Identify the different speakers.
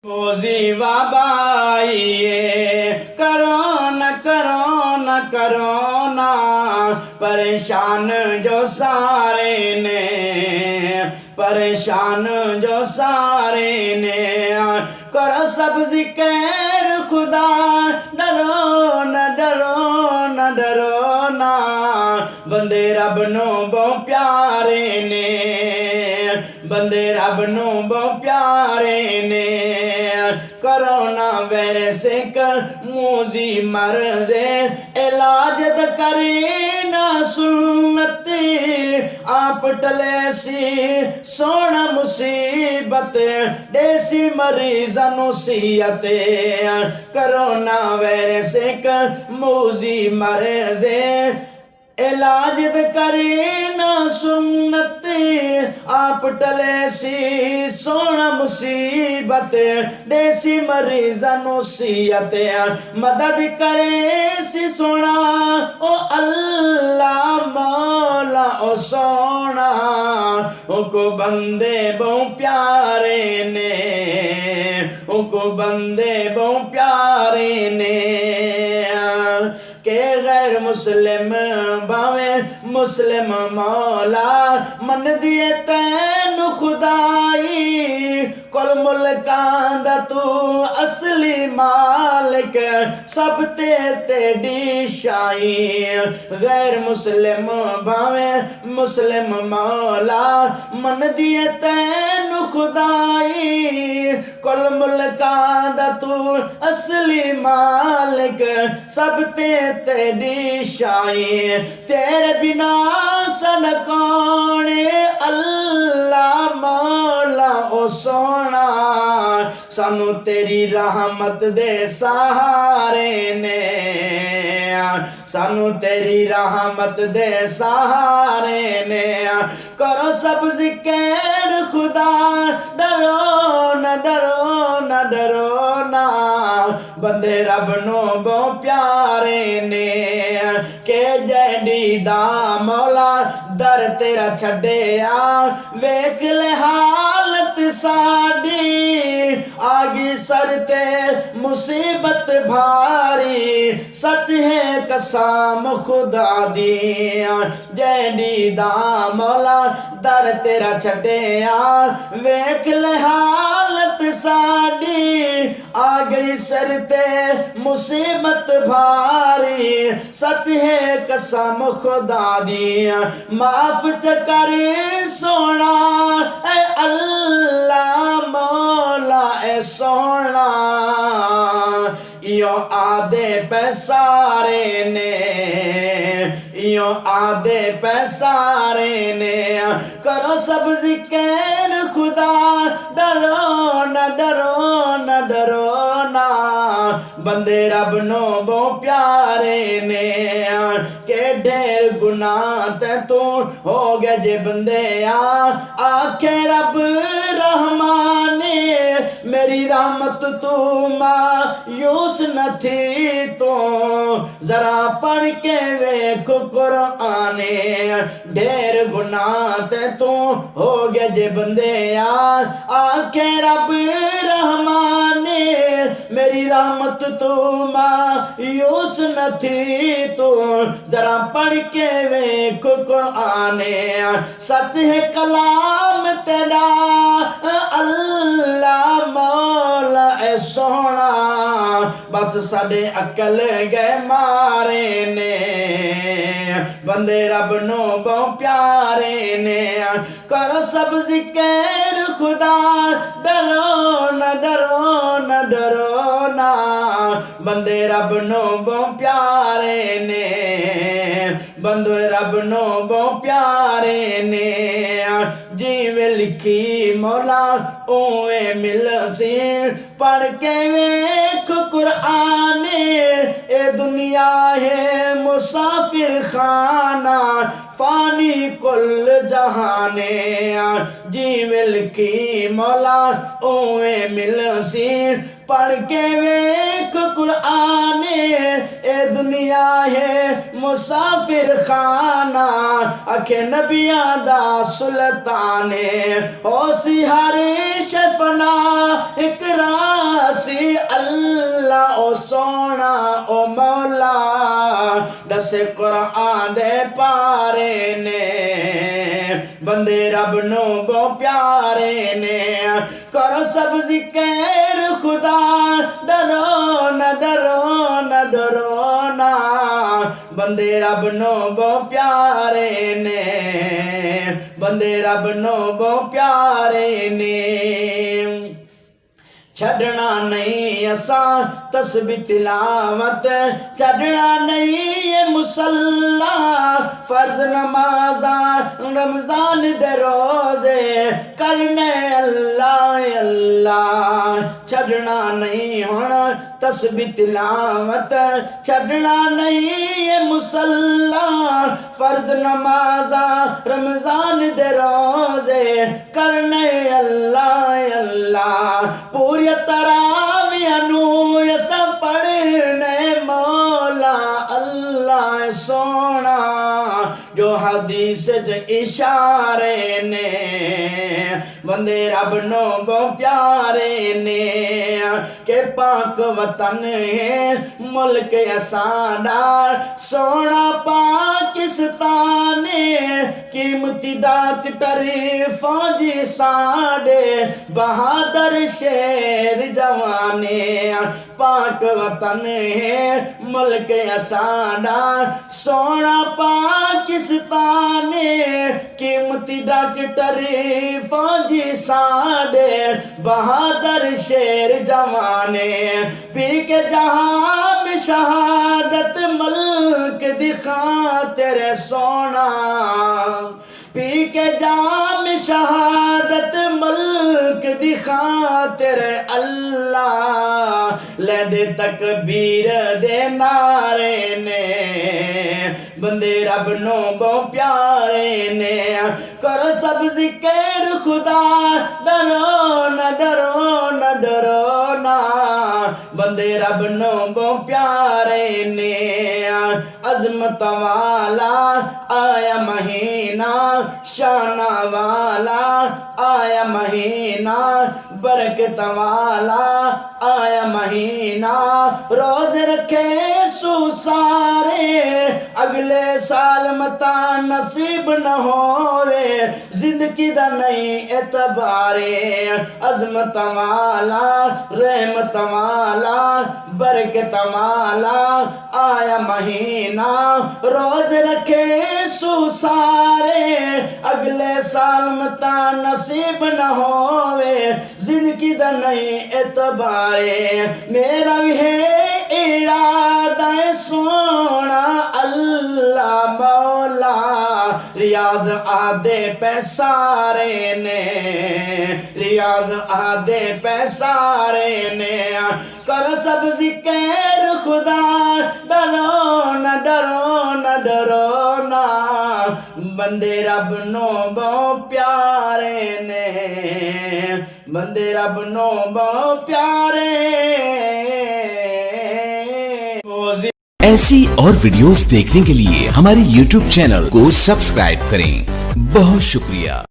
Speaker 1: मोजी वाबाइए करो न करो न करो ना, परेशान जो सारे ने, परेशान जो सारे ने। करो सब जिक्र खुदा, डरो न डरो न डरो ना, बंदे रब नो बहु प्यारे ने, बंदे रब नो बहु प्यारे ने। कोरोना वायरस कर मूजी मरजे, इलाज तो करे ना सुन्नते, आप टले सी सोना मुसीबत, देसी मरीजा नसीहते। कोरोना वायरस कर मूजी मरजे, इलाज करे ना सुन्नते, आप टले सी सोना मुसीबत, देसी मरीजा नसीहत। मदद करे सी सोना ओ अल्लाह मौला ओ सोना, उनको बंदे बहु प्यारे ने, उनको बंदे बहु प्यारे ने। के गैर मुस्लिम भावे मुस्लिम मौला, मन दिए तैन खुदाई, कुल मुल्कां दा तू असली मालिक, सब तेरी शाई। गैर मुस्लिम भावे मुस्लिम मौला, मन दिए तैन खुदाई, कुल मुल्कां दा तू असली मालिक, सब तेरी शाई। तेरे बिना सन कौन अल्लाह मौला ओ सोना, सानू तेरी रहमत दे सहारे ने, सानू तेरी रहमत दे सहारे ने। करो सब जिक्र खुदा, डरो न डरो न डरो ना, बंदे रब नो बहु प्यारे ने। के जैडी दा मौला दर तेरा छड़िया, वेख ले हालत साडी, आगी सर ते मुसीबत भारी, सच है कसम खुदा दी। जैडी दा मौला दर तेरा छड़िया, वेख ले हालत साडी, आ गई सर ते मुसीबत भारी, सच है कसम खुदा दी। माफ कर सोना ए अल्लाह मौला ए सोना, यो आदे पैसारे ने, यो आदे पैसारे ने। करो सब जिक्र खुदा, डरो न डरो न डरो ना, बंदे रब नो बहु प्यारे ने। के ढेर गुनाह ते तू हो गए जे बंदे आखे रब रहमाने, मेरी रहमत तू मायूस न थी तो, जरा पढ़ के वेख कुराने। ढेर गुनाह ते तू हो गए जे बंदे आखे रब रहमाने, मेरी रहमत तू मायूस न थी तो, जरा पढ़ के वेख कुराने। सच है कलाम तेरा अल्लाह मौला ए सोना, बस साडे अकल गए मारे ने, बंदे रब नो बहु प्यारे ने। करो सब जिक्र खुदा, डरो न डरो न डरो ना, बंदे रब नो बहु प्यारे ने, बंदे रब नो बहु प्यारे ने। जिवें लिखी मौला उवे मिलसी, पढ़ के वेख कुराने, ए दुनिया है मुसाफिर खाना, फानी कुल जहाने। जिवें लिखी मौला उवे मिलसी, पढ़ के वेख कुराने, ए दुनिया है मुसाफिर खाना, आखे नबियां दा सुल्ताने। होशियारी शफना इकरासी अल्लाह ओ सोना ओ मौला दसे कुरान दे पारे ने बंदे रब नो बहु प्यारे ने करो सब जिक्र खुदा डरो न डरो न डरो ना बंदे रब नो बहु प्यारे ने बंदे रब नो बहु प्यारे ने छड़ना नहीं असा तस्बीह तिलावत छड़ना नहीं ये मुसल्ला फर्ज नमाजा रमजान दे रोजे करने अल्लाह अल्लाह छड़ना नहीं होना तस्बीह तिलावत छड़ना नहीं ये मुसल्ला फर्ज नमाजा रमजान दे रोजे करने अल्लाह अल्लाह पूरी तरावियानू सब पढ़ने मौला अल्लाह सोना जो हदीस च इशारे ने बंदे रब नो बहु प्यारे ने के पाक वतन है मुल्क असाडा सोना पाकिस्तान कीमती डॉक्टर फौजी साडे बहादुर शेर जवाने पाक वतन है मुल्क असाडा सोना पाकिस्तान कीमती डॉक्टर फौजी साडे बहादुर शेर जवाने पी के जहां में शहादत मल्क दिखा तेरे सोना पी के जाम शहादत मल्क दिखा तेरे अल्लाह ले दे तकबीर दे नारे ने बंदे रब नो बहु प्यारे ने करो सब जिक्र खुदा डरो न डरो न डरो ना बंदे रब नो बहु प्यारे ने अजमत वाला आया महीना शाना वाला आया महीना बरकत वाला आया महीना रोज रखे सुसारे अगले साल मता नसीब न होवे जिंदगी दा नहीं एतबारे अजमत वाला रहमत वाला बरकत वाला आया महीना रोज रखे सुसारे अगले साल मता नसीब न होवे जिंदगी दा नहीं एतबारे मेरा भी है इरादा सोना अल्लाह मौला रियाज आदे पैसारे ने रियाज आदे पैसारे ने कर सब जिक्र खुदा डरो न डरो न डरो ना बंदे रब नो बहु प्यारे ने बंदे रब नो बहु प्यारे।
Speaker 2: ऐसी और वीडियोस देखने के लिए हमारे YouTube चैनल को सब्सक्राइब करें। बहुत शुक्रिया।